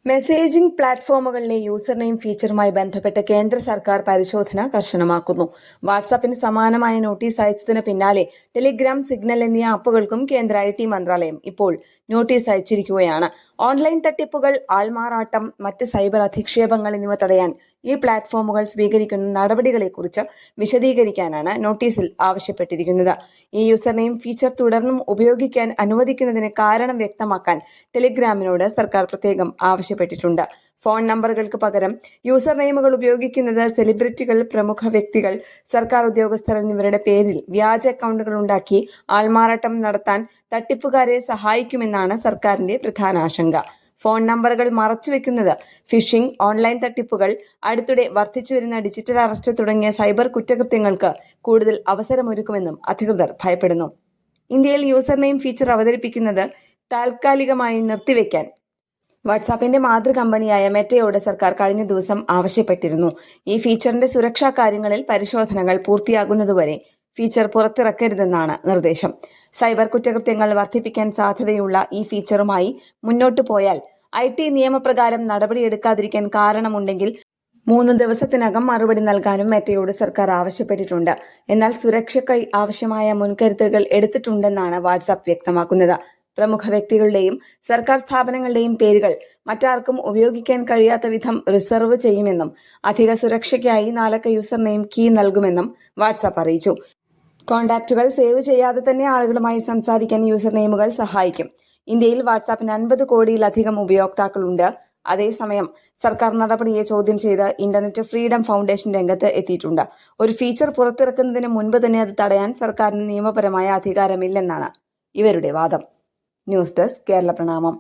Messaging പ്ലാറ്റ്ഫോമുകളിലെ user name ഫീച്ചറുമായി ബന്ധപ്പെട്ട് കേന്ദ്ര സർക്കാർ പരിശോധന കർശനമാക്കുന്നു. വാട്സാപ്പിന് സമാനമായ നോട്ടീസ് അയച്ചതിന് പിന്നാലെ ടെലിഗ്രാം, സിഗ്നൽ എന്നീ ആപ്പുകൾക്കും കേന്ദ്ര IT മന്ത്രാലയം ഇപ്പോൾ നോട്ടീസ് അയച്ചിരിക്കുകയാണ്. ഓൺലൈൻ തട്ടിപ്പുകൾ, ആൾമാറാട്ടം, മറ്റ് സൈബർ അധിക്ഷേപങ്ങൾ എന്നിവ തടയാൻ ഈ പ്ലാറ്റ്ഫോമുകൾ സ്വീകരിക്കുന്ന നടപടികളെക്കുറിച്ച് വിശദീകരിക്കാനാണ് നോട്ടീസിൽ ആവശ്യപ്പെട്ടിരിക്കുന്നത്. ഈ യൂസർ നെയിം ഫീച്ചർ തുടർന്നും ഉപയോഗിക്കാൻ അനുവദിക്കുന്നതിന് കാരണം വ്യക്തമാക്കാൻ ടെലിഗ്രാമിനോട് സർക്കാർ പ്രത്യേകം ആവശ്യപ്പെട്ടിട്ടുണ്ട്. ഫോൺ നമ്പറുകൾക്ക് പകരം യൂസർ നെയിമുകൾ ഉപയോഗിക്കുന്നത് സെലിബ്രിറ്റികൾ, പ്രമുഖ വ്യക്തികൾ, സർക്കാർ ഉദ്യോഗസ്ഥർ എന്നിവരുടെ പേരിൽ വ്യാജ അക്കൗണ്ടുകൾ ഉണ്ടാക്കി ആൾമാറാട്ടം നടത്താൻ തട്ടിപ്പുകാരെ സഹായിക്കുമെന്നാണ് സർക്കാരിന്റെ പ്രധാന ആശങ്ക. ഫോൺ നമ്പറുകൾ മറച്ചുവെക്കുന്നത്, ഫിഷിംഗ്, ഓൺലൈൻ തട്ടിപ്പുകൾ, അടുത്തിടെ വർദ്ധിച്ചുവരുന്ന ഡിജിറ്റൽ അറസ്റ്റ് തുടങ്ങിയ സൈബർ കുറ്റകൃത്യങ്ങൾക്ക് കൂടുതൽ അവസരമൊരുക്കുമെന്നും അധികൃതർ ഭയപ്പെടുന്നു. ഇന്ത്യയിൽ യൂസർ നെയിം ഫീച്ചർ അവതരിപ്പിക്കുന്നത് താൽക്കാലികമായി നിർത്തിവെക്കാൻ വാട്സാപ്പിന്റെ മാതൃകമ്പനിയായ മെറ്റയോട് സർക്കാർ കഴിഞ്ഞ ദിവസം ആവശ്യപ്പെട്ടിരുന്നു. ഈ ഫീച്ചറിന്റെ സുരക്ഷാ കാര്യങ്ങളിൽ പരിശോധനകൾ പൂർത്തിയാകുന്നതുവരെ ഫീച്ചർ പുറത്തിറക്കരുതെന്നാണ് നിർദ്ദേശം. സൈബർ കുറ്റകൃത്യങ്ങൾ വർദ്ധിപ്പിക്കാൻ സാധ്യതയുള്ള ഈ ഫീച്ചറുമായി മുന്നോട്ടു പോയാൽ IT നിയമപ്രകാരം നടപടിയെടുക്കാതിരിക്കാൻ കാരണമുണ്ടെങ്കിൽ 3 ദിവസത്തിനകം മറുപടി നൽകാനും മെറ്റയോട് സർക്കാർ ആവശ്യപ്പെട്ടിട്ടുണ്ട്. എന്നാൽ സുരക്ഷയ്ക്കായി ആവശ്യമായ മുൻകരുതലുകൾ എടുത്തിട്ടുണ്ടെന്നാണ് വാട്സാപ്പ് വ്യക്തമാക്കുന്നത്. പ്രമുഖ വ്യക്തികളുടെയും സർക്കാർ സ്ഥാപനങ്ങളുടെയും പേരുകൾ മറ്റാർക്കും ഉപയോഗിക്കാൻ കഴിയാത്ത വിധം റിസർവ് ചെയ്യുമെന്നും അധിക സുരക്ഷയ്ക്കായി 4 അക്ക യൂസർ നെയിം കീ നൽകുമെന്നും വാട്സാപ്പ് അറിയിച്ചു. കോൺടാക്റ്റുകൾ സേവ് ചെയ്യാതെ തന്നെ ആളുകളുമായി സംസാരിക്കാൻ യൂസർ നെയിമുകൾ സഹായിക്കും. ഇന്ത്യയിൽ വാട്സാപ്പിന് 50 കോടിയിലധികം ഉപയോക്താക്കളുണ്ട്. അതേസമയം സർക്കാർ നടപടിയെ ചോദ്യം ചെയ്ത് ഇന്റർനെറ്റ് ഫ്രീഡം ഫൗണ്ടേഷൻ രംഗത്ത് എത്തിയിട്ടുണ്ട്. ഒരു ഫീച്ചർ പുറത്തിറക്കുന്നതിന് മുൻപ് തന്നെ അത് തടയാൻ സർക്കാരിന് നിയമപരമായ അധികാരമില്ലെന്നാണ് ഇവരുടെ വാദം. ന്യൂസ് ഡെസ്ക്, കേരള പ്രണാമം.